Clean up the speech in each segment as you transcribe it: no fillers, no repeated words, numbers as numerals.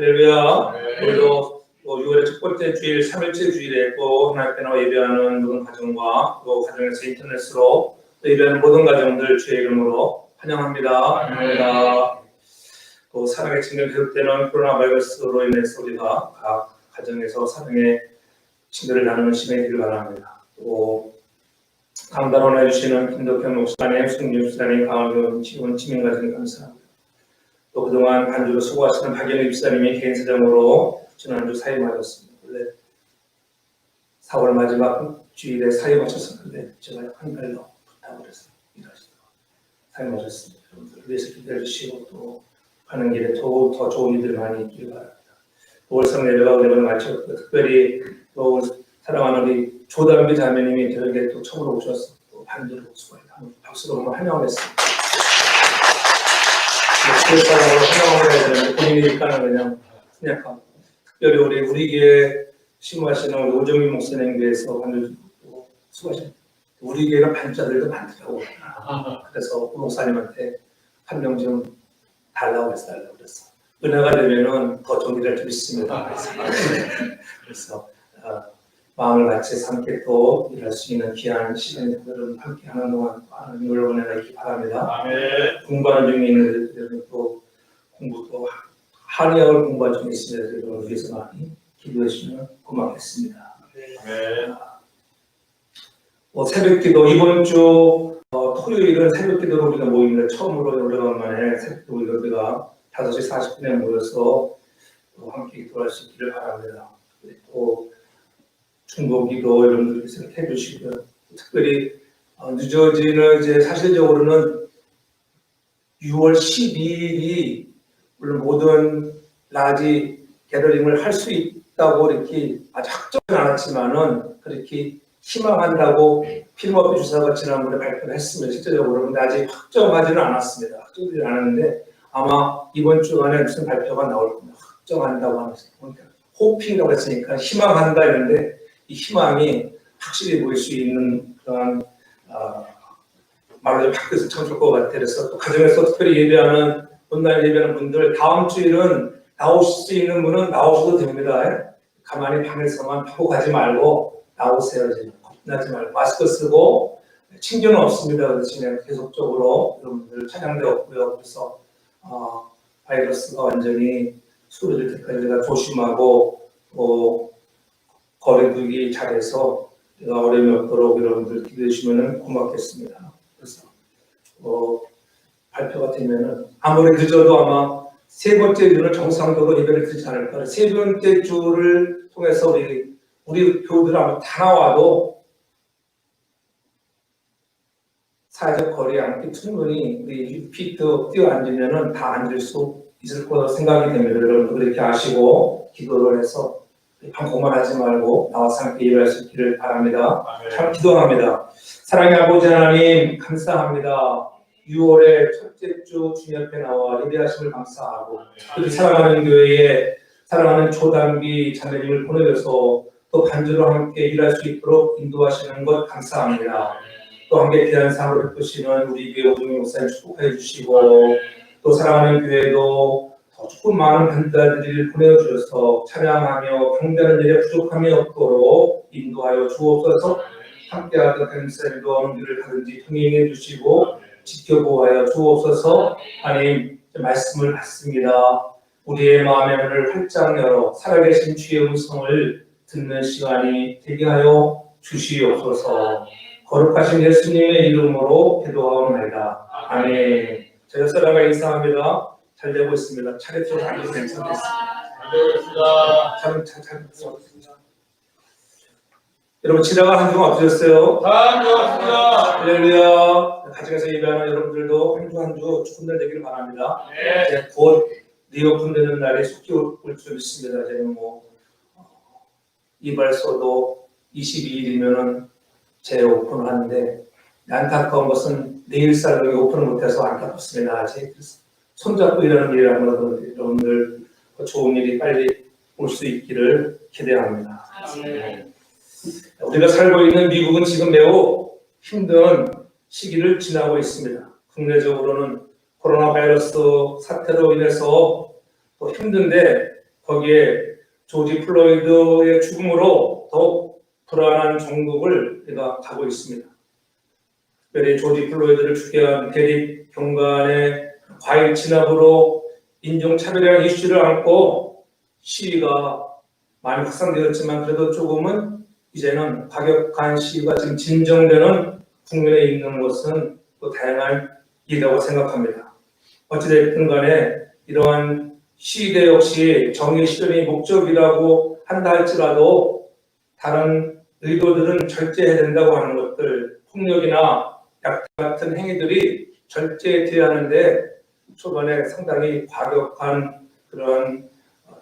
할렐루야. 오늘도 6월의 첫 번째 주일, 3일째 주일에 또 하나님께 나와 예배하는 모든 가정과 또 가정에서 인터넷으로 또 예배하는 모든 가정들 주의 이름으로 환영합니다. 환영합니다. 또 사랑의 친구들 계속되는 코로나 바이러스로 인해서 우리가 각 가정에서 사랑의 친구를 나누는 시간이 되길 바랍니다. 또 강단원 해주시는 김덕현 목사님, 승준 목사님, 강원경 지원 치민가정 감사합니다. 또 그동안 반주로 수고하시는 박연희 집사님이 개인 사정으로 지난주 사회 맞았습니다. 원래 4월 마지막 주일에 사회 마쳤었는데 제가 한 달 더 부탁을 해서 일하시다가 사회 맞았습니다. 여러분들 위해서 기도해 주시고 또 가는 길에 더 좋은 일들 많이 있길 바랍니다. 5월상 내려가 오늘 마쳤고 특별히 또 사랑하는 우리 조담비 자매님이 저에게 또 처음으로 오셔서 또 반주로 수고했다. 박수로 한번 환영하겠습니다. 그래서 환영을 해야 되는데 본인이니까는 그냥 생략하고 특별히 우리 교회 심호하시는 우리 오정민 목사님 교회에서 반주 수고하십니다. 우리 교회가 반주자들도 많더라고요. 그래서 목사님한테 한 명 좀 달라고 그랬어. 은혜가 되면은 더 좋은 일을 좀 있습니다. 그래서 마음을 같이 함께 또 일할 수 있는 귀한 시간들을 함께 하는 동안 하나님을 은혜가 있기 바랍니다. 아멘. 공부하는 중에 있는 분들은 또 공부도 한의학을 공부하는 중에 있으면 여러분을 위해서 많이 기도해 주시면 고맙겠습니다. 아멘. 새벽기도 이번 주 토요일은 새벽기도로 우리가 모입니다. 처음으로 오래간만에 새벽기도 우리가 5시 40분에 모여서 또 함께 기도할 수 있기를 바랍니다. 또 중보기도 여러분들께서 해주시고요. 특별히 늦어지는 이제 사실적으로는 6월 12일이 물론 모든 라지 게더링을 할 수 있다고 이렇게 아주 확정은 않았지만은 그렇게 희망한다고 필모프 주사가 지난번에 발표를 했습니다. 실제적으로 근데 아직 확정하지는 않았습니다. 확정되지 않았는데 아마 이번 주 안에 무슨 발표가 나올 겁니다. 확정한다고 하면서 호핑이라고 했으니까 희망한다 이런데 이 희망이 확실히 보일 수 있는 그런 말로 좀 바뀌어서 참 좋을 것 같아요. 그래서 또 가정에서 특별히 예배하는 온라인 예배하는 분들 다음 주일은 나오실 수 있는 분은 나오셔도 됩니다. 가만히 방에서만 하고 가지 말고 나오세요. 지금 겁나지 말고 마스크 쓰고 친교는 없습니다. 그래서 그냥 계속적으로 여러분들 찬양되었고요. 그래서 바이러스가 완전히 수그러질 때까지 우리가 조심하고 또 거리두기 잘해서 내가 어려움이 없도록 여러분들 기도해 주시면 고맙겠습니다. 그래서 발표가 되면은 아무리 늦어도 아마 세 번째 주는 정상적으로 예배를 드리지 않을까. 세 번째 주를 통해서 우리 교우들 아마 다 나와도 사회적 거리 앉기 충분히 우리 6피트 뛰어 앉으면은 다 앉을 수 있을 거라고 생각이 됩니다. 여러분들 그렇게 아시고 기도를 해서 방공만 하지 말고 나와서 함께 예배할 수 있기를 바랍니다. 참 기도합니다. 사랑의 아버지 하나님 감사합니다. 6월의 첫째 주 주님 앞에 나와 예배하심을 감사하고 또 사랑하는 교회에 사랑하는 조담비 자매님을 보내줘서 또 반주로 함께 일할 수 있도록 인도하시는 것 감사합니다. 또 함께 귀한 사람으로 베푸시는 우리 교회 오정민 목사님 축복해 주시고 또 사랑하는 교회도 조금 많은 반자들을 보내주셔서 찬양하며 경배하는 일에 부족함이 없도록 인도하여 주옵소서. 함께하던 강사님도 어느 길을 가든지 통행해 주시고 지켜보아여 주옵소서. 하나님 말씀을 받습니다. 우리의 마음의 문을 활짝 열어 살아계신 주의 음성을 듣는 시간이 되게 하여 주시옵소서. 거룩하신 예수님의 이름으로 기도하옵나이다. 아멘. 제 사랑과 인사합니다. 잘 되고 있습니다. 차례대로 아주 괜찮겠습니다. 잘 됐습니다. 여러분 지나간 한 주간 어떠셨어요? 잘 좋았습니다. 할렐루야. 가정에서 예배하는 여러분들도 한 주 축복날 되기를 바랍니다. 네. 이제 곧 리오픈되는 날이 속히 올 줄 믿습니다. 이제 이발소도 22일이면은 재오픈을 하는데 안타까운 것은 내일 살로 오픈을 못해서 안타깝습니다. 아직 손잡고 일하는 일이라는 것은 여러분들 좋은 일이 빨리 올 수 있기를 기대합니다. 네. 우리가 살고 있는 미국은 지금 매우 힘든 시기를 지나고 있습니다. 국내적으로는 코로나 바이러스 사태로 인해서 또 힘든데 거기에 조지 플로이드의 죽음으로 더욱 불안한 종국을 우리가 가고 있습니다. 특별히 조지 플로이드를 죽게 한 대립 경관의 과일 진압으로 인종차별이라는 이슈를 안고 시위가 많이 확산되었지만 그래도 조금은 이제는 과격한 시위가 지금 진정되는 국면에 있는 것은 또 다양한 일이라고 생각합니다. 어찌됐든 간에 이러한 시위대 역시 정의 실현이 목적이라고 한다 할지라도 다른 의도들은 절제해야 된다고 하는 것들, 폭력이나 약탈 같은 행위들이 절제돼야 하는데 초반에 상당히 과격한 그런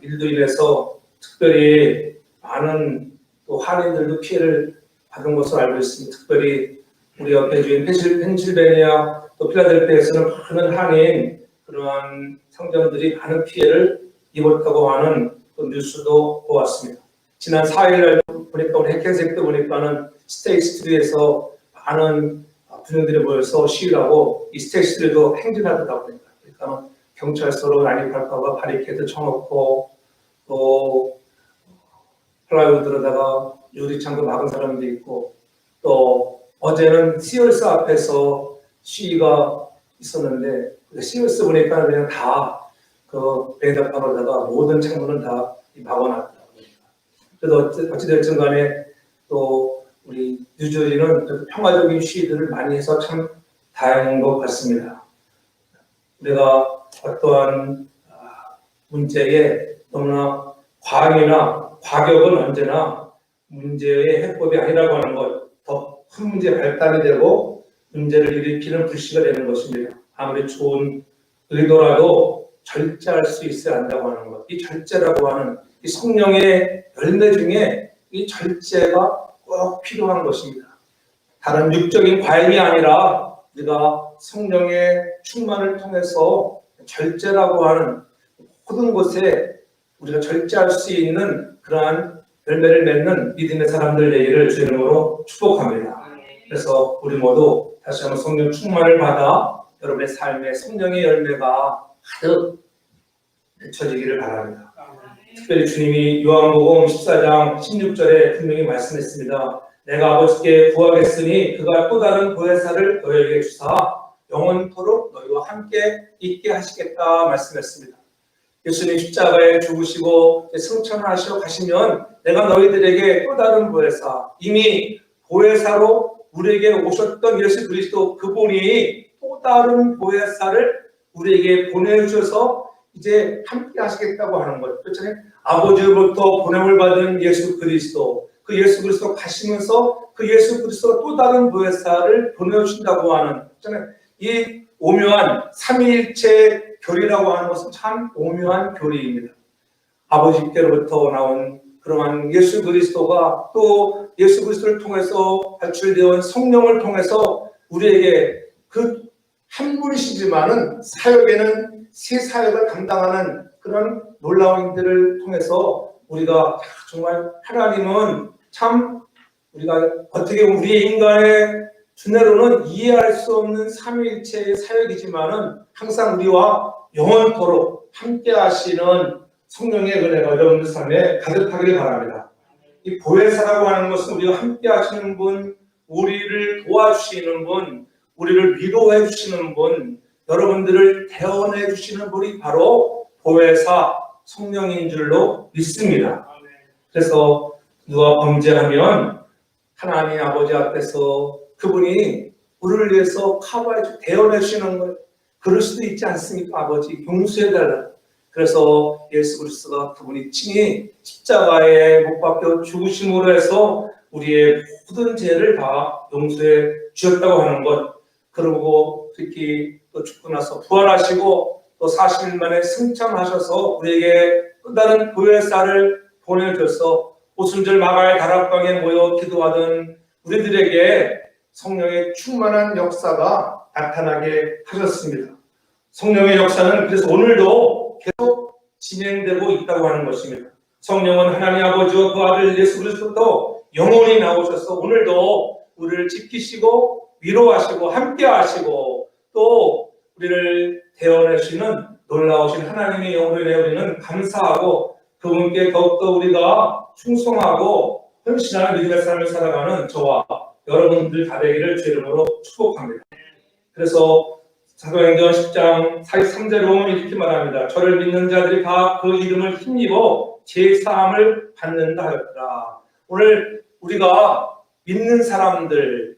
일도 인해서 특별히 많은 또 한인들도 피해를 받은 것으로 알고 있습니다. 특별히 우리 옆에 주인 펜실베니아 또 필라델피아에서는 많은 한인 그러한 상점들이 많은 피해를 입었다고 하는 그 뉴스도 보았습니다. 지난 4일날 보니까 우리 해켄색 때 보니까는 스테이트 스트리트에서 많은 군인들이 모여서 시위를 하고 이 스테이트 스트리트도 행진하더라고요. 그러니까 경찰서로 난입할까봐 바리케이드 쳐놓고 또 플라이우드로다가 유리창도 막은 사람도 있고 또 어제는 시얼스 앞에서 시위가 있었는데 시얼스 보니까 그냥 다 그 베이다판으로다가 모든 창문을 다 막아놨더라고요. 그래서 어찌됐든 간에 또 우리 뉴저지는 평화적인 시위들을 많이 해서 참 다행인 것 같습니다. 우리가 어떠한 문제에 너무나 과잉이나 과격은 언제나 문제의 해법이 아니라고 하는 것, 더 큰 문제 발단이 되고 문제를 일으키는 불씨가 되는 것입니다. 아무리 좋은 의도라도 절제할 수 있어야 한다고 하는 것. 이 절제라고 하는 이 성령의 열매 중에 이 절제가 꼭 필요한 것입니다. 다른 육적인 과잉이 아니라 우리가 성령의 충만을 통해서 절제라고 하는 모든 곳에 우리가 절제할 수 있는 그러한 열매를 맺는 믿음의 사람들 되기를 주의 이름으로 축복합니다. 그래서 우리 모두 다시 한번 성령 충만을 받아 여러분의 삶에 성령의 열매가 가득 맺혀지기를 바랍니다. 특별히 주님이 요한복음 14장 16절에 분명히 말씀했습니다. 내가 아버지께 구하겠으니 그가 또 다른 보혜사를 너희에게 주사 영원토록 너희와 함께 있게 하시겠다 말씀했습니다. 예수님 십자가에 죽으시고 승천하시고 가시면 내가 너희들에게 또 다른 보혜사, 이미 보혜사로 우리에게 오셨던 예수 그리스도 그분이 또 다른 보혜사를 우리에게 보내주셔서 이제 함께 하시겠다고 하는 것. 그렇잖아요. 아버지로부터 보냄을 받은 예수 그리스도, 그 예수 그리스도 가시면서 그 예수 그리스도가 또 다른 보혜사를 보내주신다고 하는, 그렇잖아요. 이 오묘한 삼위일체 교리라고 하는 것은 참 오묘한 교리입니다. 아버지께로부터 나온 그러한 예수 그리스도가 또 예수 그리스도를 통해서 발출되어 온 성령을 통해서 우리에게 그 한 분이시지만은 사역에는 새 사역을 감당하는 그런 놀라운 일들을 통해서 우리가 정말 하나님은 참 우리가 어떻게 우리의 인간의 두뇌로는 이해할 수 없는 삼위일체의 사역이지만은 항상 우리와 영원토록 함께 하시는 성령의 은혜가 여러분들 삶에 가득하기를 바랍니다. 이 보혜사라고 하는 것은 우리와 함께 하시는 분, 우리를 도와주시는 분, 우리를 위로해 주시는 분, 여러분들을 대원해 주시는 분이 바로 보혜사 성령인 줄로 믿습니다. 그래서 누가 범죄하면 하나님 아버지 앞에서 그분이 우리를 위해서 커버해 주고 대원해 주시는 걸 그럴 수도 있지 않습니까? 아버지 용서해 달라. 그래서 예수 그리스도가 그분이 친히 십자가에 못 박혀 죽으심으로 해서 우리의 모든 죄를 다 용서해 주셨다고 하는 것. 그리고 특히 또 죽고 나서 부활하시고 또 40일 만에 승천하셔서 우리에게 또 다른 보혜사를 보내줘서 오순절 마가의 다락방에 모여 기도하던 우리들에게 성령의 충만한 역사가 나타나게 하셨습니다. 성령의 역사는 그래서 오늘도 계속 진행되고 있다고 하는 것입니다. 성령은 하나님 아버지와 그 아들 예수 그리스도도 영원히 나오셔서 오늘도 우리를 지키시고 위로하시고 함께 하시고 또 우리를 대원하시는 놀라우신 하나님의 영혼에 우리는 감사하고 그분께 더욱더 우리가 충성하고 헌신하는 믿음의 삶을 살아가는 저와 여러분들 다 되기를 주의 이름으로 축복합니다. 그래서 사도행전 10장 43절에 보면 이렇게 말합니다. 저를 믿는 자들이 다 그 이름을 힘입어 제사함을 받는다 하였더라. 오늘 우리가 믿는 사람들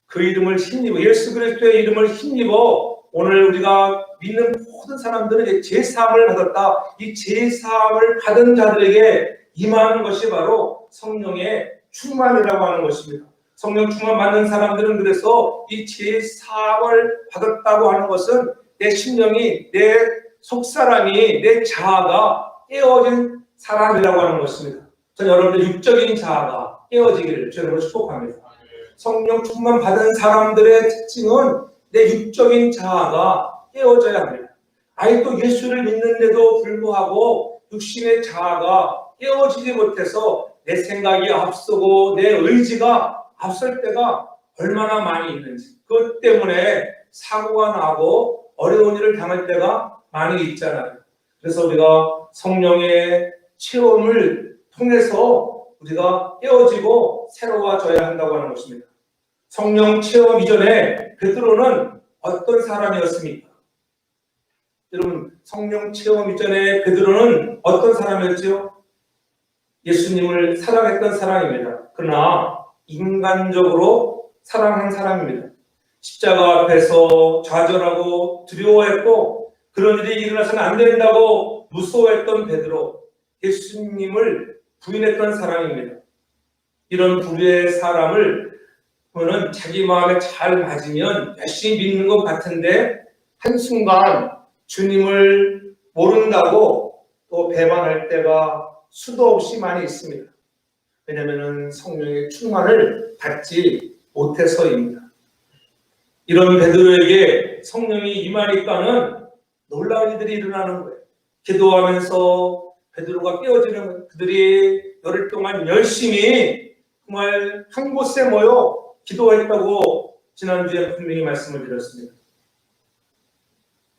그 이름을 힘입어, 예수 그리스도의 이름을 힘입어 오늘 우리가 믿는 모든 사람들은 제사함을 받았다. 이 제사함을 받은 자들에게 임하는 것이 바로 성령의 충만이라고 하는 것입니다. 성령 충만 받는 사람들은 그래서 이 제사함을 받았다고 하는 것은 내 심령이, 내 속사람이, 내 자아가 깨어진 사람이라고 하는 것입니다. 저는 여러분들 육적인 자아가 깨어지기를 주님으로 축복합니다. 성령 충만 받은 사람들의 특징은 내 육적인 자아가 깨어져야 합니다. 아직도 예수를 믿는데도 불구하고 육신의 자아가 깨어지지 못해서 내 생각이 앞서고 내 의지가 앞설 때가 얼마나 많이 있는지, 그것 때문에 사고가 나고 어려운 일을 당할 때가 많이 있잖아요. 그래서 우리가 성령의 체험을 통해서 우리가 깨어지고 새로워져야 한다고 하는 것입니다. 성령 체험 이전에 베드로는 어떤 사람이었습니까? 여러분, 성령 체험 이전에 베드로는 어떤 사람이었죠? 예수님을 사랑했던 사람입니다. 그러나 인간적으로 사랑한 사람입니다. 십자가 앞에서 좌절하고 두려워했고 그런 일이 일어나서는 안 된다고 무서워했던 베드로, 예수님을 부인했던 사람입니다. 이런 부류의 사람을 보면 자기 마음에 잘 맞으면 열심히 믿는 것 같은데 한순간 주님을 모른다고 또 배반할 때가 수도 없이 많이 있습니다. 왜냐하면 성령의 충만을 받지 못해서입니다. 이런 베드로에게 성령이 임하니까는 놀라운 일들이 일어나는 거예요. 기도하면서 베드로가 깨어지는 거예요. 그들이 열흘 동안 열심히 정말 한 곳에 모여 기도했다고 지난주에 분명히 말씀을 드렸습니다.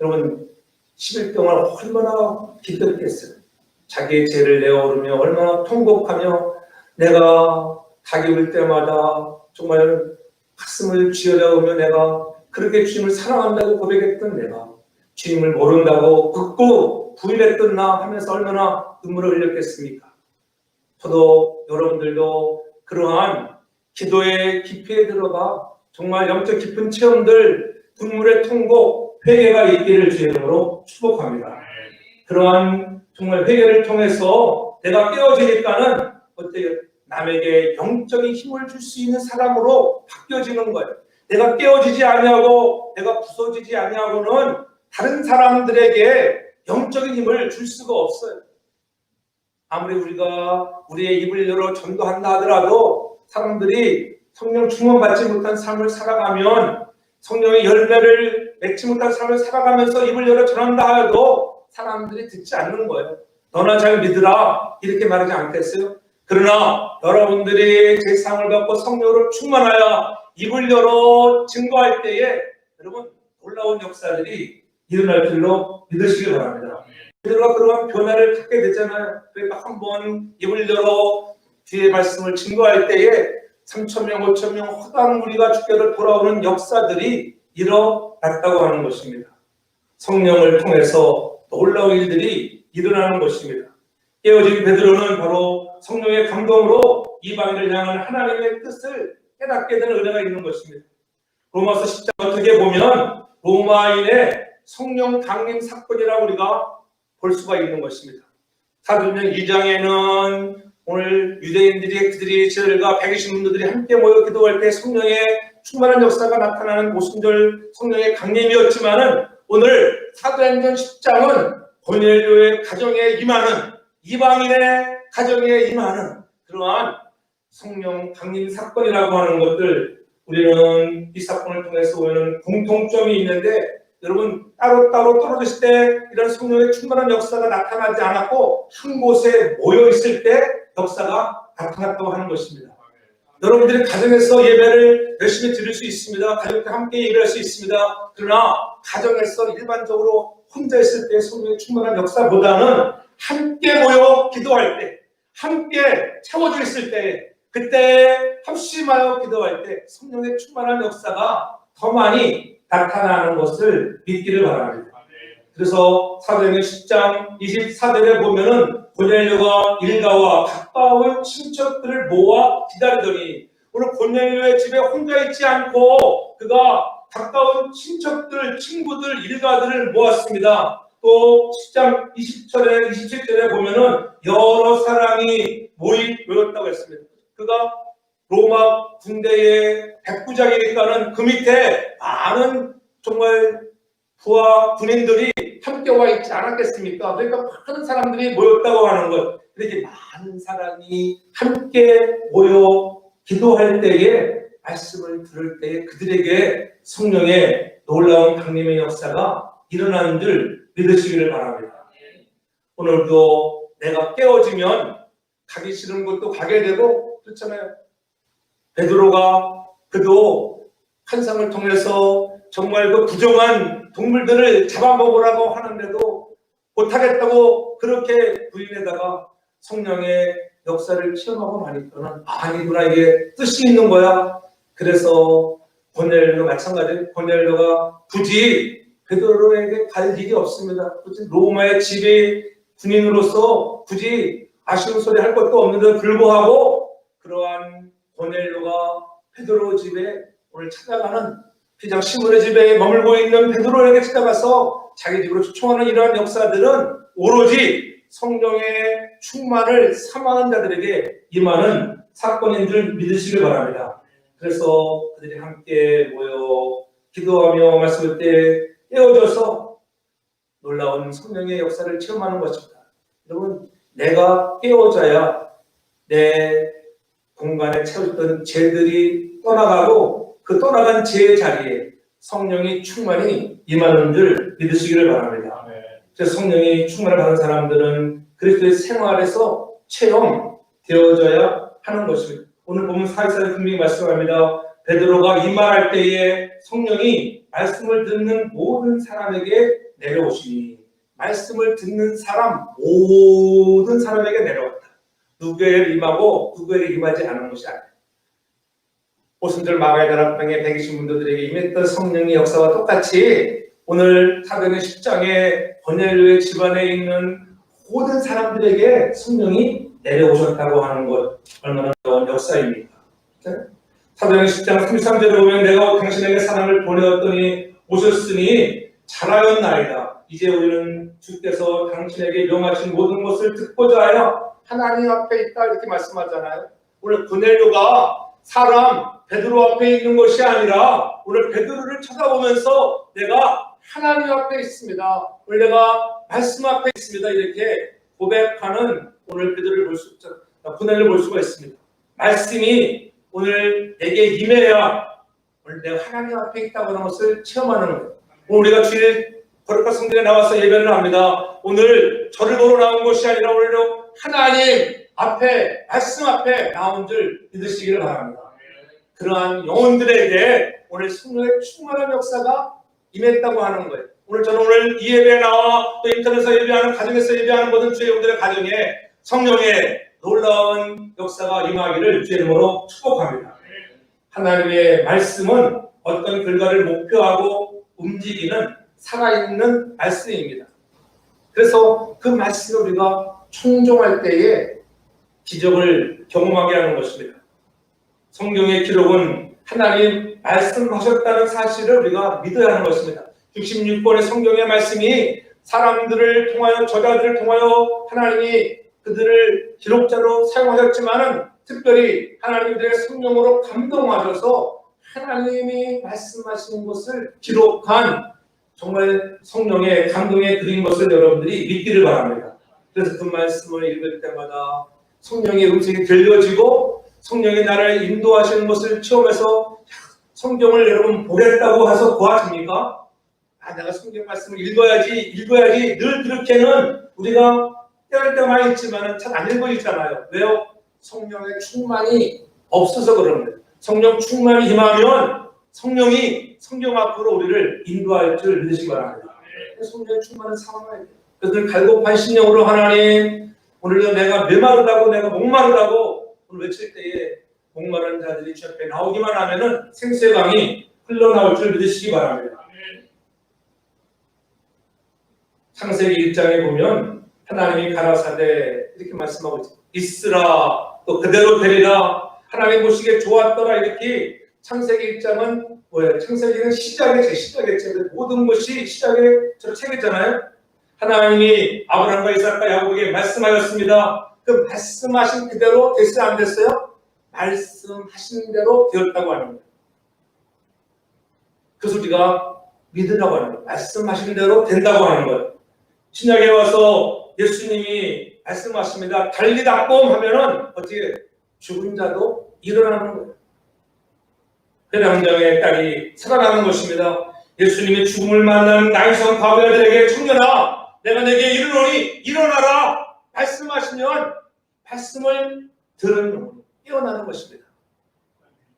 여러분, 10일 동안 얼마나 기도했겠어요. 자기의 죄를 내어오르며 얼마나 통곡하며 내가 닭이 울 때마다 정말 가슴을 쥐어잡으며 내가 그렇게 주님을 사랑한다고 고백했던 내가 주님을 모른다고 극구 부인했던 나 하면서 얼마나 눈물을 흘렸겠습니까? 저도 여러분들도 그러한 기도의 깊이에 들어가 정말 영적 깊은 체험들, 눈물의 통곡, 회개가 있기를 주의 이름으로 축복합니다. 그러한 정말 회개를 통해서 내가 깨어지니까는 어때요? 남에게 영적인 힘을 줄 수 있는 사람으로 바뀌어지는 거예요. 내가 깨어지지 아니하고 내가 부서지지 아니하고는 다른 사람들에게 영적인 힘을 줄 수가 없어요. 아무리 우리가 우리의 입을 열어 전도한다 하더라도 사람들이 성령 충만받지 못한 삶을 살아가면, 성령의 열매를 맺지 못한 삶을 살아가면서 입을 열어 전한다 해도 사람들이 듣지 않는 거예요. 너나 잘 믿으라 이렇게 말하지 않겠어요? 그러나 여러분들이 제사함을 받고 성령으로 충만하여 입을 열어 증거할 때에 여러분 놀라운 역사들이 일어날 줄로 믿으시기 바랍니다. 베드로가 그러한 변화를 갖게 되잖아요. 그러니까 한번 입을 열어 뒤에 말씀을 증거할 때에 3,000명, 5,000명 허다한 무리가 주께로 돌아오는 역사들이 일어났다고 하는 것입니다. 성령을 통해서 놀라운 일들이 일어나는 것입니다. 깨어진 베드로는 바로 성령의 감동으로 이방인을 향한 하나님의 뜻을 깨닫게 되는 은혜가 있는 것입니다. 로마서 10장 어떻게 보면 로마인의 성령 강림 사건이라고 우리가 볼 수가 있는 것입니다. 사도행전 2장에는 오늘 유대인들이 그들이 저들과 120문도들이 함께 모여 기도할 때 성령의 충만한 역사가 나타나는 오순절 성령의 강림이었지만은 오늘 사도행전 10장은 고넬료의 가정에 임하는, 이방인의 가정에 임하는 그러한 성령 강림 사건이라고 하는 것들, 우리는 이 사건을 통해서 보이는 공통점이 있는데, 여러분 따로따로 떨어졌을 때 이런 성령의 충만한 역사가 나타나지 않았고 한 곳에 모여 있을 때 역사가 나타났다고 하는 것입니다. 여러분들이 가정에서 예배를 열심히 드릴 수 있습니다. 가족과 함께 예배할 수 있습니다. 그러나 가정에서 일반적으로 혼자 있을 때 성령의 충만한 역사보다는 함께 모여 기도할 때, 함께 채워져 있을 때, 그때 합심하여 기도할 때 성령의 충만한 역사가 더 많이 나타나는 것을 믿기를 바랍니다. 그래서 사도행전 10장 24절에 보면은 고넬료가 일가와 가까운 친척들을 모아 기다리더니, 오늘 고넬료의 집에 혼자 있지 않고 그가 가까운 친척들, 친구들, 일가들을 모았습니다. 또 10장 20절에 27절에 보면은 여러 사람이 모였다고 했습니다. 그가 로마 군대의 백부장이니까는 그 밑에 많은 정말 부하 군인들이 함께 와 있지 않았겠습니까? 그러니까 많은 사람들이 모였다고 하는 것. 이렇게 많은 사람이 함께 모여 기도할 때에, 말씀을 들을 때에 그들에게 성령의 놀라운 강림의 역사가 일어나는 줄 믿으시기를 바랍니다. 오늘도 내가 깨어지면 가기 싫은 곳도 가게 되고 그렇잖아요. 베드로가 그도 환상을 통해서 정말 그 부정한 동물들을 잡아먹으라고 하는데도 못하겠다고 그렇게 부인에다가 성령의 역사를 체험하고 나니까는 아니구나, 이게 뜻이 있는 거야. 그래서 고넬료가 마찬가지로 고넬료가 굳이 베드로에게 갈 일이 없습니다. 굳이 로마의 지배 군인으로서 굳이 아쉬운 소리 할 것도 없는데 불구하고 그러한 고넬료가 베드로 집에 오늘 찾아가는, 비장 시몬의 집에 머물고 있는 베드로에게 찾아가서 자기 집으로 초청하는 이러한 역사들은 오로지 성령의 충만을 사모하는 자들에게 임하는 사건인 줄 믿으시길 바랍니다. 그래서 그들이 함께 모여 기도하며 말씀을 때 깨어져서 놀라운 성령의 역사를 체험하는 것입니다. 여러분, 내가 깨어져야 내 공간에 채웠던 죄들이 떠나가고 그 떠나간 죄의 자리에 성령이 충만히 임하는 줄 믿으시기를 바랍니다. 그래서 성령이 충만을 받은 사람들은 그리스도의 생활에서 체험되어져야 하는 것입니다. 오늘 보면 4절에 분명히 말씀합니다. 베드로가 이 말할 때에 성령이 말씀을 듣는 모든 사람에게 내려오시니, 말씀을 듣는 사람, 모든 사람에게 내려왔다. 누구에게 임하고 누구에게 임하지 않은 것이 아니에요. 오순절 마가다락방에 120문도들에게 임했던 성령의 역사와 똑같이 오늘 사도행전 10장에 고넬료의 집안에 있는 모든 사람들에게 성령이 내려오셨다고 하는 것, 얼마나 좋은 역사입니까? 사도행전 10장 33절에 보면 내가 당신에게 사람을 보내었더니 오셨으니 잘하였나이다. 이제 우리는 주께서 당신에게 명하신 모든 것을 듣고자 하여 하나님 앞에 있다, 이렇게 말씀하잖아요. 오늘 고넬료가 사람 베드로 앞에 있는 것이 아니라 오늘 베드로를 쳐다보면서 내가 하나님 앞에 있습니다, 오늘 내가 말씀 앞에 있습니다, 이렇게 고백하는 오늘 베드로를 볼 수 있죠. 고넬료를 볼 수가 있습니다. 말씀이 오늘 내게 임해야 오늘 내가 하나님 앞에 있다고 하는 것을 체험하는 거예요. 오늘 우리가 주일 거룩한 성전에 나와서 예배를 합니다. 오늘 저를 보러 나온 것이 아니라 오늘 하나님 앞에, 말씀 앞에 나온 줄 믿으시기를 바랍니다. 그러한 영혼들에게 오늘 성령의 충만한 역사가 임했다고 하는 거예요. 오늘 이 예배에 나와 또 인터넷에서 예배하는, 가정에서 예배하는 모든 주의 영혼들의 가정에 성령의 놀라운 역사가 임하기를 주의 이름으로 축복합니다. 하나님의 말씀은 어떤 결과를 목표하고 움직이는 살아있는 말씀입니다. 그래서 그 말씀을 우리가 청종할 때에 기적을 경험하게 하는 것입니다. 성경의 기록은 하나님 말씀하셨다는 사실을 우리가 믿어야 하는 것입니다. 66권의 성경의 말씀이 사람들을 통하여, 저자들을 통하여 하나님이 그들을 기록자로 사용하셨지만은 특별히 하나님들의 성령으로 감동하셔서 하나님이 말씀하신 것을 기록한 정말 성령의 감동에 드린 것을 여러분들이 믿기를 바랍니다. 그래서 그 말씀을 읽을 때마다 성령의 음성이 들려지고 성령이 나를 인도하시는 것을 체험해서 성경을 여러분 보겠다고 해서 도와줍니까? 내가 성경 말씀을 읽어야지 늘 그렇게는 우리가 때릴 때 많이 있지만 잘 안 읽어지잖아요. 왜요? 성령의 충만이 없어서 그런 거예요. 성령 충만이 임하면 성령이 성경 앞으로 우리를 인도할 줄 믿으시기 바랍니다. 성령의 충만은 사랑해야 돼요. 그것을 갈급한 심령으로 하나님, 오늘도 내가 메마르다고 내가 목마르다고 오늘 외칠 때에 목마른 자들이 주 앞에 나오기만 하면은 생수의 강이 흘러나올 줄 믿으시기 바랍니다. 창세기 1장에 보면 하나님이 가라사대 이렇게 말씀하고 있으라, 또 그대로 되리라, 하나님 보시기에 좋았더라. 이렇게 창세기 1장은 뭐예요? 창세기는 시작의 책, 모든 것이 시작의 책이잖아요. 하나님이 아브라함과 이삭과 야곱에게 말씀하였습니다. 그 말씀하신 그대로 됐어요, 안 됐어요? 말씀하신 대로 되었다고 하는 거예요. 그래서 우리가 믿으라고 하는 거예요. 말씀하신 대로 된다고 하는 거예요. 신약에 와서 예수님이 말씀하십니다. 달리다꼼 하면은 어떻게 죽은 자도 일어나는 거예요. 회당장의 딸이 살아나는 것입니다. 예수님이 죽음을 만나는 나이성 과부야들에게 청년아, 내가 내게 이르노니 일어나라 말씀하시면 말씀을 들은 영혼이 깨어나는 것입니다.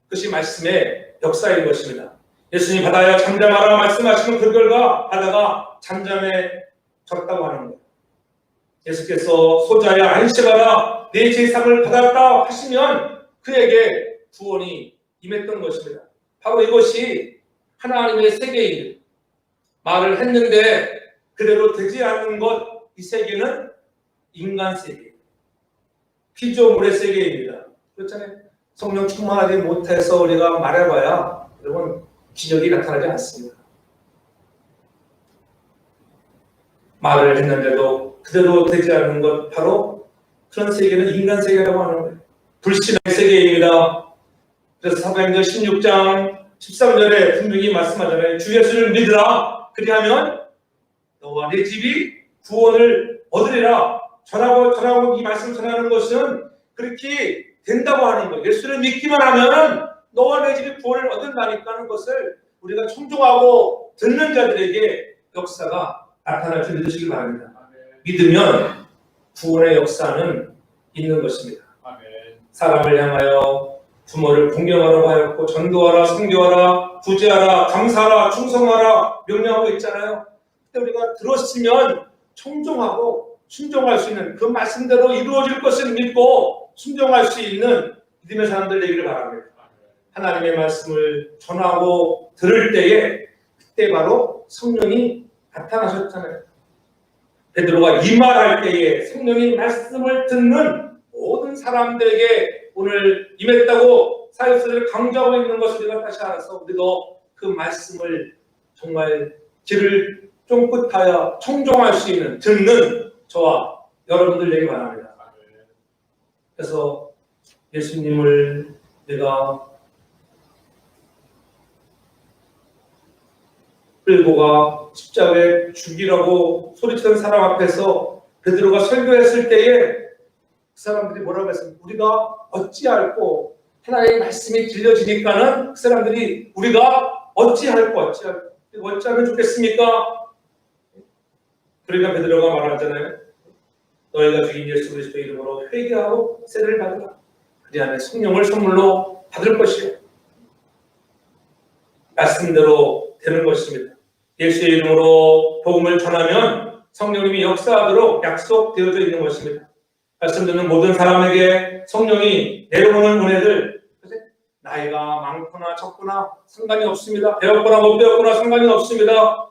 그것이 말씀의 역사인 것입니다. 예수님 바다야 잠잠하라 말씀하시는 그 결과 바다가 잠잠해졌다고 하는 거예요. 예수께서 소자야 안심하라 내 제사를 받았다 하시면 그에게 구원이 임했던 것입니다. 바로 이것이 하나님의 세계인 말을 했는데 그대로 되지 않는 것, 이 세계는 인간 세계, 피조물의 세계입니다. 그렇잖아요. 성령 충만하지 못해서 우리가 말해봐야 여러분 기적이 나타나지 않습니다. 말을 했는데도 그대로 되지 않는 것, 바로 그런 세계는 인간 세계라고 하는 거예요. 불신의 세계입니다. 그래서 사도행전 16장 13절에 분명히 말씀하잖아요. 주 예수를 믿으라. 그리하면 너와 내 집이 구원을 얻으리라. 전하고 이 말씀을 전하는 것은 그렇게 된다고 하는 거예요. 예수를 믿기만 하면 너와 내 집이 구원을 얻는다니까 하는 것을 우리가 청종하고 듣는 자들에게 역사가 나타날 줄 믿으시기 바랍니다. 믿으면 구원의 역사는 있는 것입니다. 사람을 향하여 부모를 공경하라고 하였고 전도하라, 선교하라, 구제하라, 감사하라, 충성하라 명령하고 있잖아요. 근데 우리가 들었으면 청종하고 순종할 수 있는 그 말씀대로 이루어질 것을 믿고 순종할 수 있는 믿음의 사람들 되기를 바랍니다. 하나님의 말씀을 전하고 들을 때에 그때 바로 성령이 나타나셨잖아요. 베드로가 이 말할 때에 성령이 말씀을 듣는 모든 사람들에게 오늘 임했다고 사역서를 강조하고 있는 것을 우리가 다시 알아서 우리도 그 말씀을 정말 귀를 쫑긋하여 청종할 수 있는 듣는 저와 여러분들 되기 바랍니다. 그래서 예수님을 내가 끌고 가 십자가에 죽이라고 소리치던 사람 앞에서 베드로가 설교했을 때에 그 사람들이 뭐라고 했습니까? 우리가 어찌할꼬 하나님의 말씀이 들려지니까는 그 사람들이 우리가 어찌하면 좋겠습니까? 그러니까 베드로가 말하잖아요. 너희가 죽인 예수 그리스도의 이름으로 회개하고 세례를 받으라. 그리하면 성령을 선물로 받을 것이요. 말씀대로 되는 것입니다. 예수의 이름으로 복음을 전하면 성령님이 역사하도록 약속되어져 있는 것입니다. 말씀 듣는 모든 사람에게 성령이 내려오는 은혜들, 나이가 많거나 적거나 상관이 없습니다. 배웠거나 못 배웠거나 상관이 없습니다.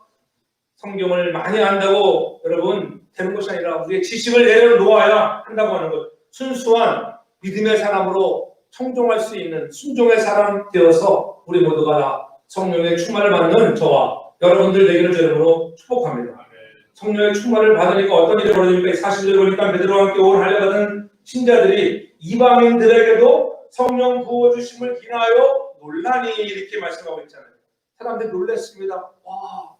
성경을 많이 안다고 여러분 되는 것이 아니라 우리의 지식을 내려놓아야 한다고 하는 것. 순수한 믿음의 사람으로 청종할 수 있는 순종의 사람 되어서 우리 모두가 성령의 충만을 받는 저와 여러분들 되기를 주님으로 축복합니다. 성령의 충만을 받으니까 어떤 일이 벌어집니까? 40절 보니까 베드로와 함께 온 할례받은 신자들이 이방인들에게도 성령 부어주심을 기나하여 놀라니 이렇게 말씀하고 있잖아요. 사람들이 놀랐습니다. 와,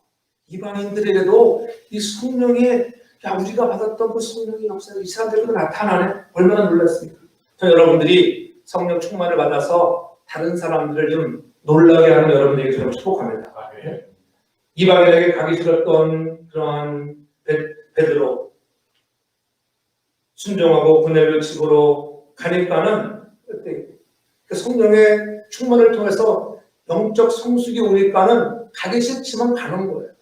이방인들에게도 이 성령의 우리가 받았던 그 성령의 역사가 이 사람들에게도 나타나네. 얼마나 놀랐습니까? 저 여러분들이 성령 충만을 받아서 다른 사람들을 좀 놀라게 하는 여러분들에게 저는 축복합니다. 이방인에게 가기 싫었던 그러한 베드로 순종하고 고넬료 집으로 가니까는 그때 그 성령의 충만을 통해서 영적 성숙이 오니까는 가기 싫지만 가는 거예요.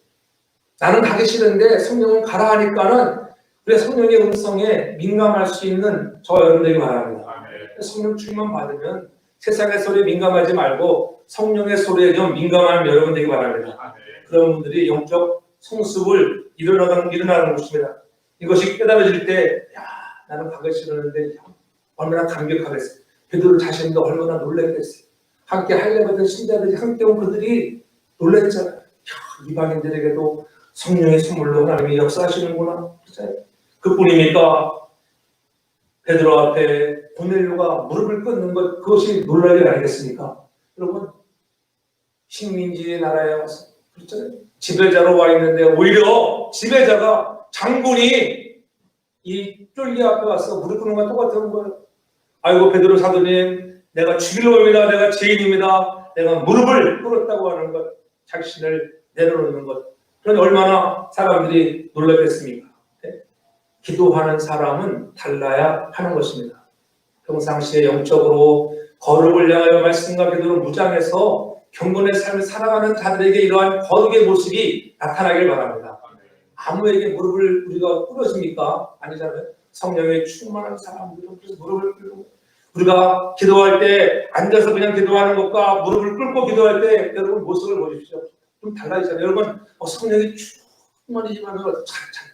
나는 가기 싫은데 성령은 가라 하니까는 우리 성령의 음성에 민감할 수 있는 저 여러분들이 바랍니다. 성령 충만 받으면 세상의 소리에 민감하지 말고 성령의 소리에 좀 민감한 여러분들이 바랍니다. 그런 분들이 영적 성숙을 일어나는 것입니다. 이것이 깨달아질 때, 야, 나는 가기 싫었는데 얼마나 감격하겠어요. 베드로 자신도 얼마나 놀랐겠어요. 함께 할례받은 신자들이 함께 온 그들이 놀랐잖아요. 야, 이방인들에게도 성령의 선물로 하나님이 역사하시는구나. 그뿐입니까? 베드로 앞에 고넬료가 무릎을 꿇는 것, 그것이 놀랄 일 아니겠습니까? 여러분, 식민지의 나라에 와서 그렇잖아요. 지배자로 와 있는데 오히려 지배자가 장군이 이 쫄기 앞에 와서 무릎 꿇는 것 똑같은 거예요. 아이고 베드로 사도님, 내가 죽일 놈이다, 내가 죄인입니다, 내가 무릎을 꿇었다고 하는 것, 자신을 내려놓는 것, 그러니 얼마나 사람들이 놀랐겠습니까? 네? 기도하는 사람은 달라야 하는 것입니다. 평상시에 영적으로 거룩을 향하여 말씀과 기도로 무장해서 경건의 삶을 살아가는 자들에게 이러한 거룩의 모습이 나타나길 바랍니다. 아무에게 무릎을 우리가 꿇어집니까? 아니잖아요. 성령에 충만한 사람들은 그래서 무릎을 꿇고, 우리가 기도할 때 앉아서 그냥 기도하는 것과 무릎을 꿇고 기도할 때 여러분 모습을 보십시오. 좀 달라지잖아요. 여러분 성령이 충만이지만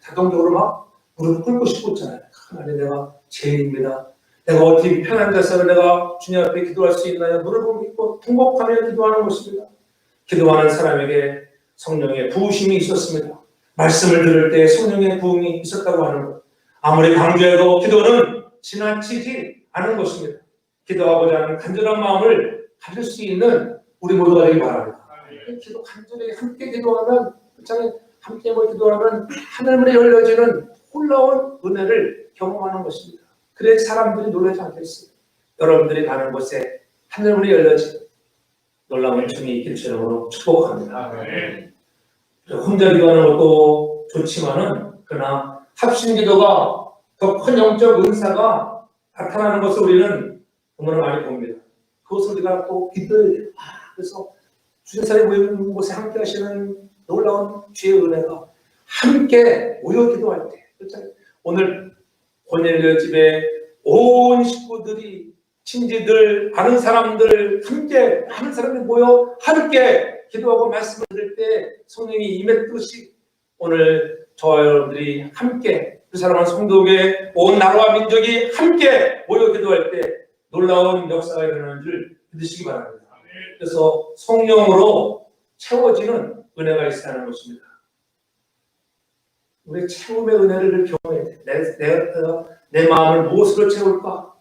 자동적으로 막 무릎을 꿇고 싶고 있잖아요. 하나님, 내가 죄인입니다. 내가 어떻게 편한 자세로 내가 주님 앞에 기도할 수 있나요? 무릎을 꿇고 통곡하며 기도하는 것입니다. 기도하는 사람에게 성령의 부으심이 있었습니다. 말씀을 들을 때 성령의 부음이 있었다고 하는 것. 아무리 강조해도 기도는 지나치지 않은 것입니다. 기도하고자 하는 간절한 마음을 가질 수 있는 우리 모두가 되기 바랍니다. 기도 간절히 함께 기도하면, 함께 기도하면 하늘문이 열려지는 놀라운 은혜를 경험하는 것입니다. 그래 사람들이 놀라지 않겠어요. 여러분들이 가는 곳에 하늘문이 열려지는 놀라운 춤이 있길 주님으로 축복합니다. 혼자 기도하는 것도 좋지만은 그러나 합심기도가 더 큰 영적 은사가 나타나는 것을 우리는 너무나 많이 봅니다. 그것을 우리가 또 기도해야 돼요. 그래서 주님사에 모이는 곳에 함께 하시는 놀라운 주의 은혜가 함께 모여 기도할 때, 그렇잖아요. 오늘 고넬료 집에 온 식구들이, 친지들, 아는 사람들 함께, 많은 사람들이 모여 함께 기도하고 말씀을 들을 때 성령이 임했듯이 오늘 저와 여러분들이 함께, 그 사랑하는 성도교회 온 나라와 민족이 함께 모여 기도할 때 놀라운 역사가 일어나는 줄 믿으시기 바랍니다. 그래서 성령으로 채워지는 은혜가 있다는 것입니다. 우리 채움의 은혜를 경험해야 돼. 내 마음을 무엇으로 채울까?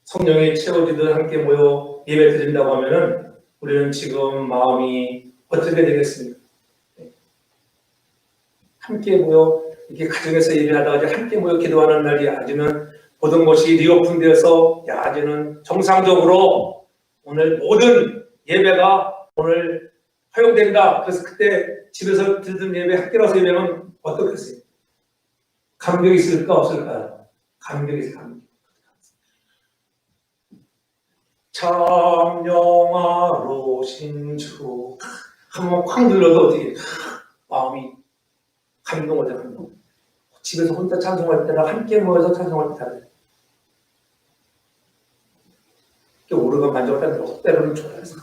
성령이 채워지듯 함께 모여 예배 드린다고 하면은 우리는 지금 마음이 어떻게 되겠습니까? 함께 모여 이렇게 가정에서 예배하다가 함께 모여 기도하는 날이 아주는 모든 것이 리오픈되어서 아주는 정상적으로 오늘 모든 예배가 오늘 허용된다. 그래서 그때 집에서 듣는 예배, 학교 가서 예배하면 어떻겠어요? 감격이 있을까 없을까요? 감격이 있을 감격. 참 영화로 신주 한번 쾅 들려도 어떻게 마음이 감동하죠. 감동. 집에서 혼자 찬송할 때나 함께 모여서 찬송할 때 다르죠. 오르간 만족할 때는 좋아해서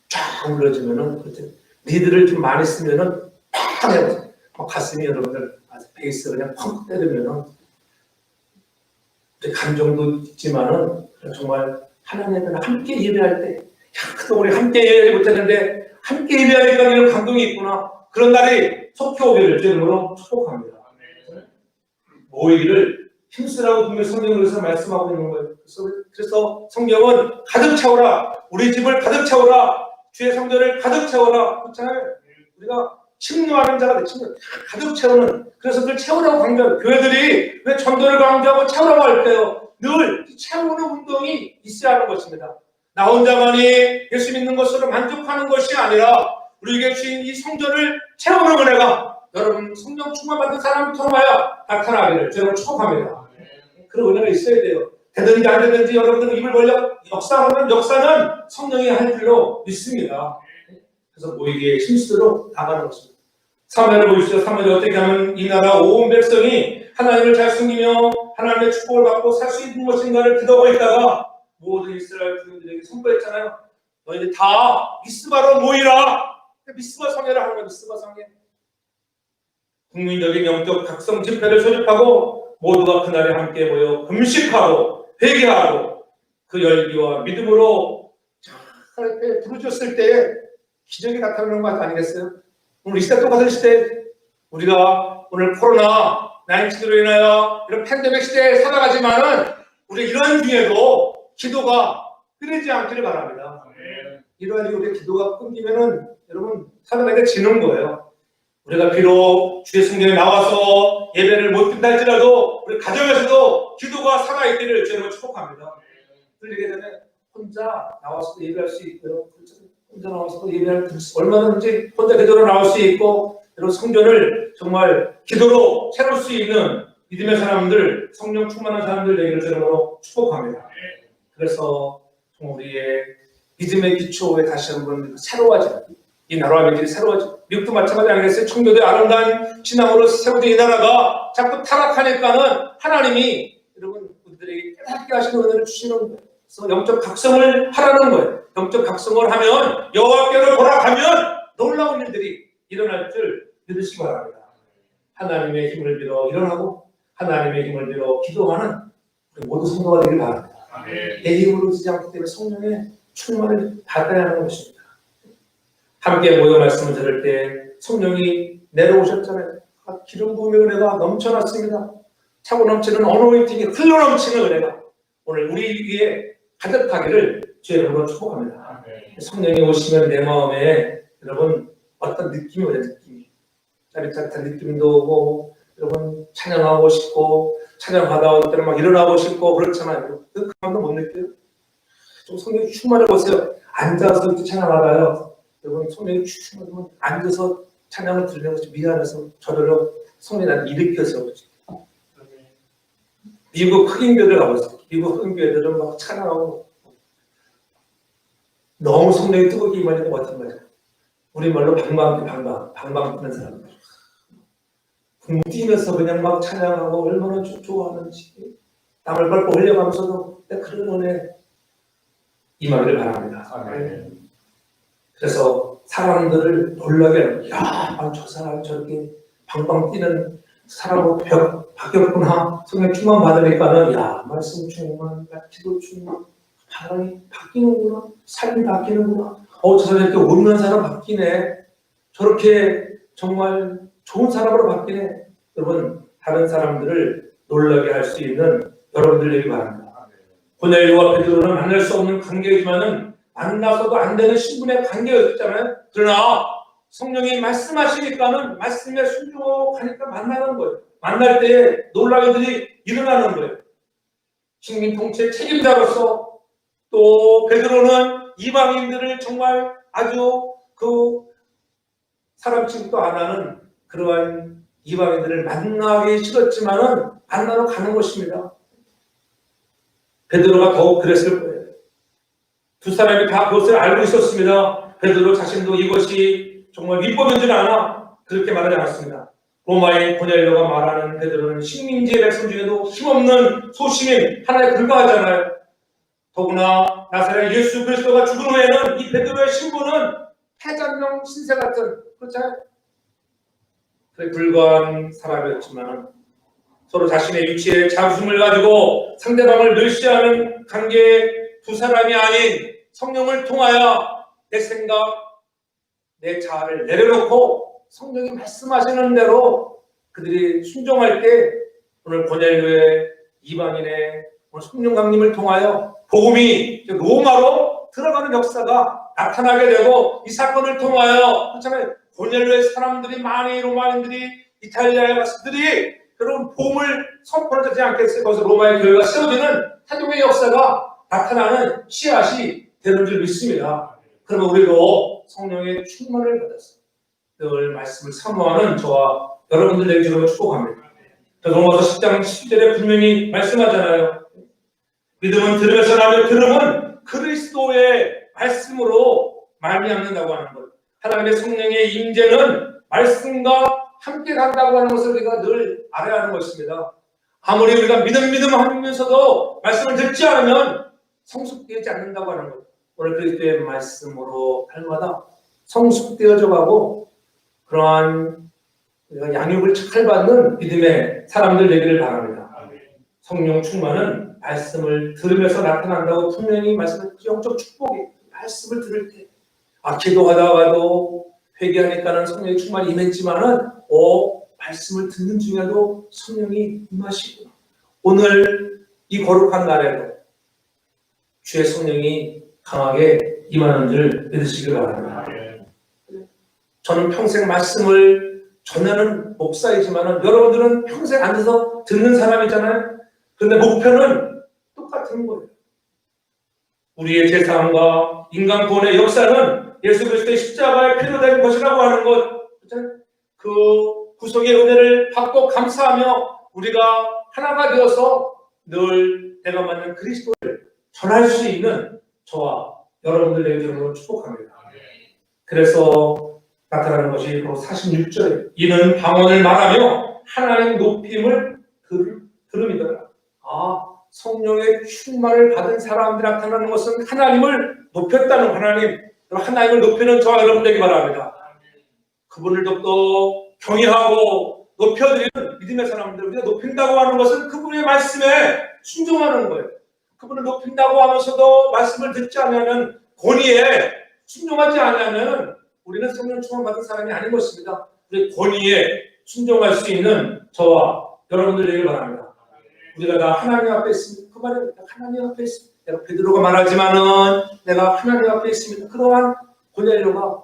쫙 눌러주면은 리드를 좀 많이 쓰면은 팍 해보세요. 가슴이 여러분들 베이스 그냥 펑 때리면은 감정도 있지만은 정말 하나님과 함께 예배할 때, 그동안 우리 함께 예배하지 못했는데 함께 예배하니까 이런 감동이 있구나. 그런 날이 속히 오기를 주님으로 축복합니다. 모이기를 힘쓰라고 분명히 성경에서 말씀하고 있는 거예요. 그래서 성경은 가득 채워라, 우리 집을 가득 채워라, 주의 성전을 가득 채워라. 그렇잖아요. 우리가 침노하는 자가 되면 가득 채우는, 그래서 그걸 채우라고 강조해요. 교회들이 왜 전도를 강조하고 채우라고 할까요? 늘 채우는 운동이 있어야 하는 것입니다. 나 혼자만이 예수 믿는 것으로 만족하는 것이 아니라 우리에게 주신 이 성전을 채우는 은혜가 여러분 성령 충만 받은 사람을 통하여 나타나기를 저는 축복합니다. 그런 은혜가 있어야 돼요. 되든지 안 되든지 여러분들 입을 벌려 역사하는 역사는 성령이 할 줄로 믿습니다. 그래서 모이기에 힘쓰도록 나가는 것입니다. 사무엘을 보십시오. 사무엘이 어떻게 하면 이 나라 온 백성이 하나님을 잘 숨기며 하나님의 축복을 받고 살 수 있는 것인가를 기도하고 있다가 모든 이스라엘 국민들에게 선포했잖아요. 너희들 다 미스바로 모이라. 미스바 성회를 하는 거예요. 미스바 성회. 국민적인 영적 각성 집회를 소집하고 모두가 그날에 함께 모여 금식하고 회개하고 그 열기와 믿음으로 이렇게 부르짖었을 때 기적이 나타나는 것 아니겠어요? 오늘 이 시대 똑같은 시대, 우리가 오늘 코로나 19로 인하여 이런 팬데믹 시대에 살아가지만은 우리 이런 중에도 기도가 끊이지 않기를 바랍니다. 이러한 우리의 기도가 끊기면은 여러분 사람에게 지는 거예요. 우리가 비록 주의 성경에 나와서 예배를 못 든다 할지라도 우리 가정에서도 기도가 살아있기를 주님을 축복합니다. 들리게 되면 혼자 나와서도 예배할 수 있고요. 혼자 나와서도 예배할 수 얼마든지 혼자 기도로 나올 수 있고 여러분 성전을 정말 기도로 채울 수 있는 믿음의 사람들, 성령 충만한 사람들 되기를 주님으로 축복합니다. 그래서 우리의 믿음의 기초에 다시 한번 새로워지는 이 나라와 민족이 새로워지고 미국도 마찬가지 아니겠어요? 청교도의 아름다운 신앙으로 세워진 이 나라가 자꾸 타락하니까는 하나님이 여러분 우리들에게 깨닫게 하시는 은혜를 주시는 거예요. 그래서 영적 각성을 하라는 거예요. 영적 각성을 하면 여호와께로 돌아가면 놀라운 일들이 일어날 줄 믿으시기 바랍니다. 하나님의 힘을 빌어 일어나고 하나님의 힘을 빌어 기도하는 우리 모두 성도가 되길 바랍니다. 내 힘으로 지지 않기 때문에 성령의 충만을 받아야 하는 것입니다. 함께 모여 말씀을 들을 때 성령이 내려오셨잖아요. 기름 부음의 은혜가 넘쳐났습니다. 차고 넘치는 어노인팅이 흘러넘치는 은혜가 오늘 우리 위에 가득하기를 주의 이름으로 축복합니다. 성령이 오시면 내 마음에 여러분 어떤 느낌이 오죠. 느낌이 짜릿짜릿한 느낌도 오고 여러분 찬양하고 싶고 찬양 받아올 때는 막 일어나고 싶고 그렇잖아요. 그 마음도 못 느껴요. 좀 성령이 충만해 보세요. 앉아서 이렇게 찬양하다요. 여러분 성령이 충만하면 앉아서 찬양을 들리는 것이 미안해서 저절로 성령이 나를 일으켜서 그렇죠. 미국 흑인교회를 가보세요. 미국 흑인교회들은 막 찬양하고 너무 성령이 뜨겁게 임하니까 어떤 거죠? 우리말로 방방 뜨는 사람들. 뛰면서 그냥 막 찬양하고 얼마나 좋아하는지 땀을 뻘뻘 흘려가면서도 그런 은혜 임하기를 바랍니다. 그래서 사람들을 놀라게 하는 야, 저 사람 저렇게 방방 뛰는 사람으로 바뀌었구나. 성령 충만 받으니까는 야, 말씀 충만, 기도 충만, 사람이 바뀌는구나. 삶이 바뀌는구나. 저 사람 이렇게 웃는 사람 바뀌네. 저렇게 정말 좋은 사람으로 바뀌네. 여러분 다른 사람들을 놀라게 할 수 있는 여러분들 되기 바랍니다. 고넬료와 베드로는 만날 수 없는 관계이지만은 만나서도 안 되는 신분의 관계였잖아요. 그러나 성령이 말씀하시니까는 말씀에 순종하니까 만나는 거예요. 만날 때에 놀라운 일들이 일어나는 거예요. 식민 통치의 책임자로서 또 베드로는 이방인들을 정말 아주 그 사람 취급도 안 하는 그러한 이방인들을 만나기 싫었지만은 만나러 가는 것입니다. 베드로가 더욱 그랬을 거예요. 두 사람이 다 그것을 알고 있었습니다. 베드로 자신도 이것이 정말 위법인 줄 아나 그렇게 말하지 않았습니다. 로마의 고넬료가 말하는 베드로는 식민지의 백성 중에도 힘없는 소시민 하나에 불과하잖아요. 더구나 나사렛 예수 그리스도가 죽은 후에는 이 베드로의 신분은 패잔령 신세 같은 그렇잖아요. 그에 불과한 사람이었지만 서로 자신의 위치에 자부심을 가지고 상대방을 멸시하는 관계의 두 사람이 아닌 성령을 통하여 내 생각, 내 자아를 내려놓고 성령이 말씀하시는 대로 그들이 순종할 때 오늘 고넬료의 이방인의 성령 강림을 통하여 복음이 로마로 들어가는 역사가 나타나게 되고 이 사건을 통하여 그렇잖아요. 고넬료의 사람들이 많이 로마인들이 이탈리아의 가수들이 그런 복음을 선포하지 않겠어요. 거기서 로마의 교회가 세워지는 태동의 역사가 나타나는 씨앗이 되는 줄 믿습니다. 그러면 우리도 성령의 충만을 받았어요. 늘 말씀을 사모하는 저와 여러분들 되기 주로 축복합니다. 로마서 10장 10절에 분명히 말씀하잖아요. 믿음은 들으면서 나며 들음은 그리스도의 말씀으로 말미암는다고 하는 것. 하나님의 성령의 임재는 말씀과 함께 간다고 하는 것을 우리가 늘 알아야 하는 것입니다. 아무리 우리가 믿음 하면서도 말씀을 듣지 않으면 성숙되지 않는다고 하는 것. 오늘 그리스도의 말씀으로 날마다 성숙되어져 가고 그러한 양육을 잘 받는 믿음의 사람들 되기를 바랍니다. 성령 충만은 말씀을 들으면서 나타난다고 분명히 말씀을 영적 축복이 말씀을 들을 때 기도하다가도 회개하니까는 성령의 충만이 임했지만은 말씀을 듣는 중에도 성령이 임하시고 오늘 이 거룩한 날에도 주의 성령이 강하게 임하는 줄 믿으시길 바랍니다. 저는 평생 말씀을 전하는 목사이지만은 여러분들은 평생 앉아서 듣는 사람이잖아요. 그런데 목표는 똑같은 거예요. 우리의 제사함과 인간 구원의 역사는 예수 그리스도의 십자가의 피로 된 것이라고 하는 것, 그 구속의 은혜를 받고 감사하며 우리가 하나가 되어서 늘 내가 맞는 그리스도를 전할 수 있는 저와 여러분들의 이름으로 축복합니다. 그래서 나타나는 것이 바로 46절 이는 방언을 말하며 하나님 높임을 들음이더라. 성령의 충만을 받은 사람들이 나타나는 것은 하나님을 높였다는 하나님을 높이는 저와 여러분 되기 바랍니다. 그분을 더 경외하고 높여드리는 믿음의 사람들, 우리가 높인다고 하는 것은 그분의 말씀에 순종하는 거예요. 그분을 높인다고 하면서도 말씀을 듣지 않으면 권위에 순종하지 않으면 우리는 성령 충만 받은 사람이 아닌 것입니다. 우리 권위에 순종할 수 있는 저와 여러분들 되길 바랍니다. 우리가 다 하나님 앞에 있습니다. 그 말입니다. 하나님 앞에 있습니다. 내가 베드로가 말하지만은 내가 하나님 앞에 있습니다. 그러한 고넬료가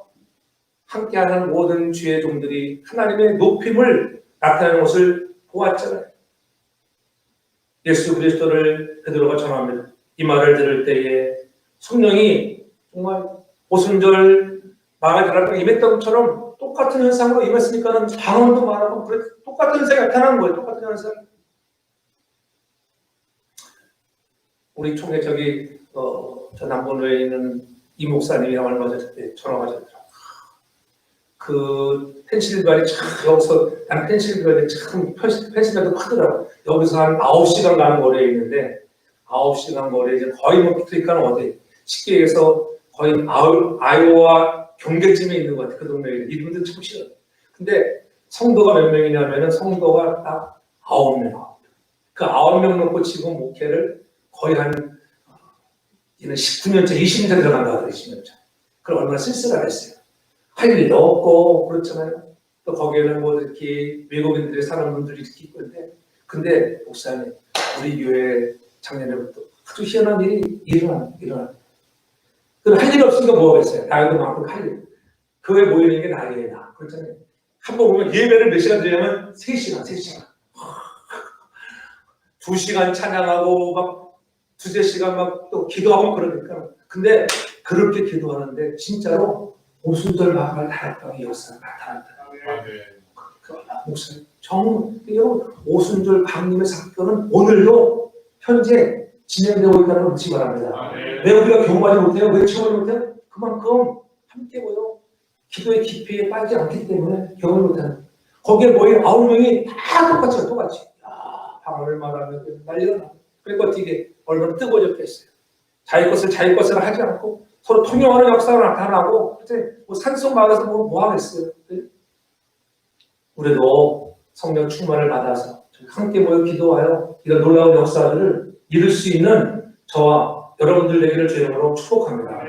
함께하는 모든 주의 종들이 하나님의 높임을 나타내는 것을 보았잖아요. 예수 그리스도를 베드로가 전합니다. 이 말을 들을 때에 성령이 정말 오순절 마가 다락방에 임했던 것처럼 똑같은 현상으로 임했으니까는 방언도 말하고 똑같은 현상이 나타나는 거예요. 똑같은 현상. 우리 총회 저 남본로에 있는 이 목사님이 얼마 전에 전화가 왔더라고요. 그 펜실베니아에 여기서 난 펜실베니아에 펜실베니아도 크더라고요. 여기서 한 9시간 가는 거리에 있는데 9시간 거리에 이제 거의 붙으니까 어디 쉽게 얘기해서 거의 아이오와 경계쯤에 있는 것 같아요. 그 동네에 이분들 참 싫어요. 근데 성도가 몇 명이냐면은 성도가 딱 9명. 그 9명 놓고 지금 목회를 거의 한 19년째, 20년째 들어간다 하더라고요. 20년째. 그럼 얼마나 쓸쓸하겠어요. 할 일도 없고 그렇잖아요. 또 거기에는 뭐 이렇게 외국인들이 사는 분들이 이렇게 있는데, 근데 목사님 우리 교회 작년에부터 아주 희한한 일이 일어나. 그럼 할 일 없으니까 뭐가 있어요? 나이도 많고 할 일. 교회 모이는 게 나이에요. 그렇잖아요. 한번 보면 예배를 몇 시간 드리냐면 3시간. 2시간 찬양하고 막 2-3시간 막 또 기도하고 그러니까. 근데 그렇게 기도하는데 진짜로 오순절 마을 다락방의 역사가 나타난다. 목사님, 여러분 오순절 강림의 사건은 오늘도 현재 진행되고 있다는 걸 묻지 바랍니다. 왜 우리가 경험하지 못해요? 왜 체험하지 못해요? 그만큼 함께 모여 기도의 깊이에 빠지지 않기 때문에 경험을 못하는. 거기에 모인 9명이 다 똑같이. 방언을 말하면 난리가 나. 그러니까 어떻게 얼마나 뜨거워졌겠어요. 자기 것을 하지 않고 서로 통용하는 역사가 나타나고, 뭐 산속 마을에서 뭐 하겠어요. 우리도 성령 충만을 받아서 함께 모여 기도하여 이런 놀라운 역사들을 이룰 수 있는 저와 여러분들 되기를 주의 이름으로 축복합니다.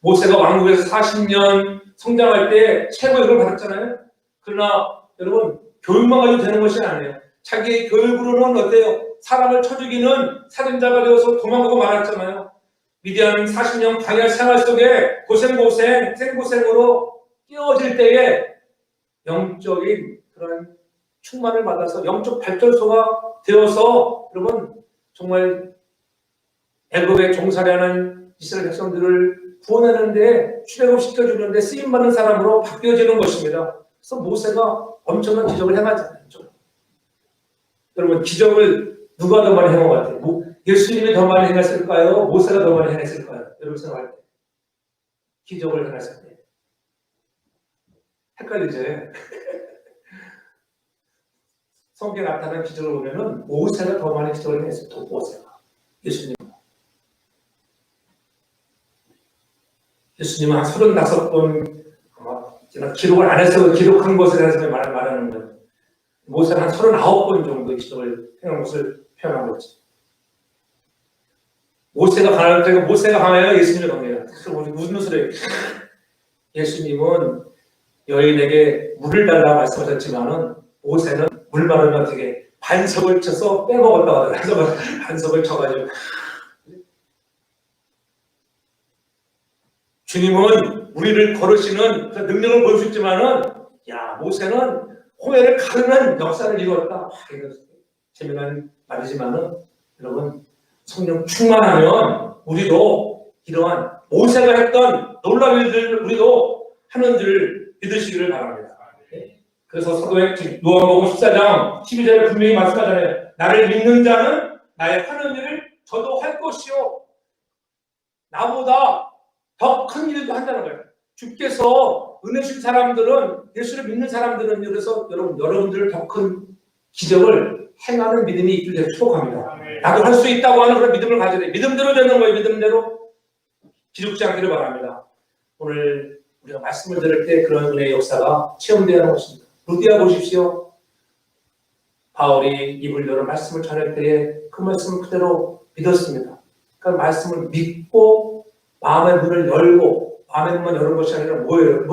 모세가 왕국에서 40년 성장할 때 최고의 을 받았잖아요. 그러나 여러분 교육만 가지고 되는 것이 아니에요. 자기 교육으로는 어때요? 사람을 쳐 죽이는 살인자가 되어서 도망가고 말았잖아요. 미디안 40년 광야 생활 속에 생고생으로 끼워질 때에 영적인 그런 충만을 받아서 영적 발전소가 되어서 여러분 정말 애굽에 종살이하는 이스라엘 백성들을 구원하는 데 출애굽시켜주는 데 쓰임받는 사람으로 바뀌어지는 것입니다. 그래서 모세가 엄청난 기적을 행하잖아요. 여러분 기적을 누가 더 많이 행한 것 같아요? 예수님이 더 많이 행했을까요? 모세가 더 많이 행했을까요? 여러분 생각할 때 기적을 행했을 때 헷갈리지? 성경에 나타난 기적을 보면은 모세가 더 많은 기적을 했어요. 또 모세가. 예수님은 한 35번 아마 제가 기록을 안 해서 기록한 것에 대해서 말하는 거예요. 모세는 한 39번 정도 기적을 행한 것을 표현한 거지. 모세가 강해요? 예수님이 강해요? 무슨 소리예요? 예수님은 여인에게 물을 달라고 말씀하셨지만은 모세는 물 마르면 어떻게 반석을 쳐서 빼먹었다고 하더라고요. 반석을 쳐가지고. 주님은 우리를 거르시는 능력을 보일 수 있지만은, 야, 모세는 홍해를 가르는 역사를 이루었다. 이거 재미난 말이지만은, 여러분, 성령 충만하면 우리도 이러한 모세가 했던 놀라운 일들 우리도 하는 줄 믿으시기를 바랍니다. 그래서 사도행 요한복음 14장 12절에 분명히 말씀하잖아요. 나를 믿는 자는 나의 하는 일을 저도 할 것이요. 나보다 더 큰 일도 한다는 거예요. 주께서 은혜 주신 사람들은, 예수를 믿는 사람들은, 그래서 여러분들 더 큰 기적을 행하는 믿음이 있기를 축복합니다. 나도 할 수 있다고 하는 그런 믿음을 가져야 돼요. 믿음대로 되는 거예요. 믿음대로. 기죽지 않기를 바랍니다. 오늘 우리가 말씀을 들을 때 그런 은혜의 역사가 체험되어야 하는 것입니다. 루디아 보십시오. 바울이 입을 열어 말씀을 전할 때에 그 말씀을 그대로 믿었습니다. 그러니까 말씀을 믿고 마음의 문을 열고, 마음의 문만 여는 것이 아니라 뭐를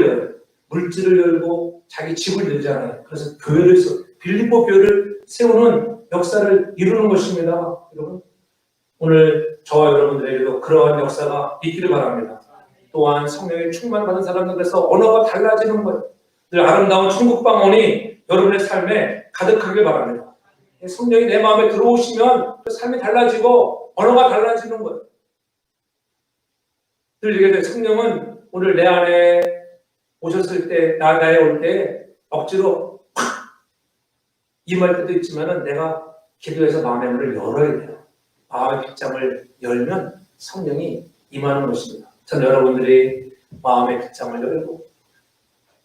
열어요? 물질을 열고 자기 집을 열잖아요. 그래서 교회를 빌립보 교회를 세우는 역사를 이루는 것입니다. 여러분, 오늘 저와 여러분들에게도 그러한 역사가 있기를 바랍니다. 또한 성령의 충만받은 사람들에서 언어가 달라지는 거예요. 늘 아름다운 천국 방언이 여러분의 삶에 가득하길 바랍니다. 성령이 내 마음에 들어오시면 그 삶이 달라지고 언어가 달라지는 거예요. 늘 얘기해요. 성령은 오늘 내 안에 오셨을 때, 나에 올 때 억지로 임할 때도 있지만은 내가 기도해서 마음의 문을 열어야 돼요. 마음의 빗장을 열면 성령이 임하는 것입니다. 전 여러분들이 마음의 빗장을 열고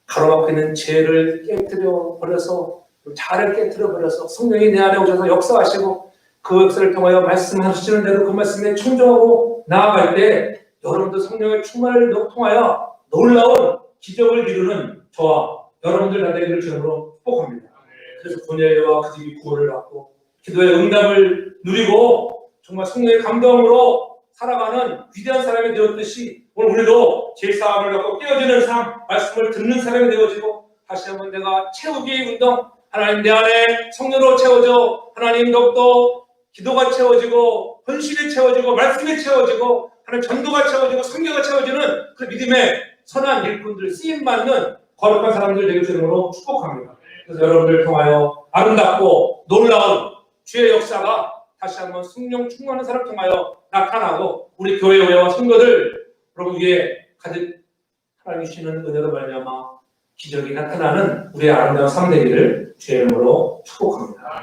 가로막혀 있는 죄를 깨뜨려 버려서, 자를 깨뜨려 버려서 성령이 내 안에 오셔서 역사하시고 그 역사를 통하여 말씀하시는 대로 그 말씀에 충정하고 나아갈 때 여러분들 성령의 충만을 통하여 놀라운 기적을 이루는 저와 여러분들 다 되기를 주님으로 축복합니다. 그래서 고넬료와 그 집이 구원을 받고 기도의 응답을 누리고 정말 성령의 감동으로 살아가는 위대한 사람이 되었듯이 오늘 우리도 제4함을 갖고 깨어지는 삶, 말씀을 듣는 사람이 되어지고 다시 한번 내가 채우기 운동, 하나님 내 안에 성령으로 채워져 하나님 더욱더 기도가 채워지고 헌신이 채워지고 말씀이 채워지고 하나님 전도가 채워지고 성경가 채워지는 그 믿음의 선한 일꾼들, 쓰임받는 거룩한 사람들 되길 주님으로 축복합니다. 그래서 여러분들 통하여 아름답고 놀라운 주의 역사가 다시 한번 성령 충만한 사람 통하여 나타나고 우리 교회와 성도들 여러분 위에 가득 하나님 주시는 은혜로 말미암아 기적이 나타나는 우리의 아름다운 삶 되기를 주의 이름으로 축복합니다.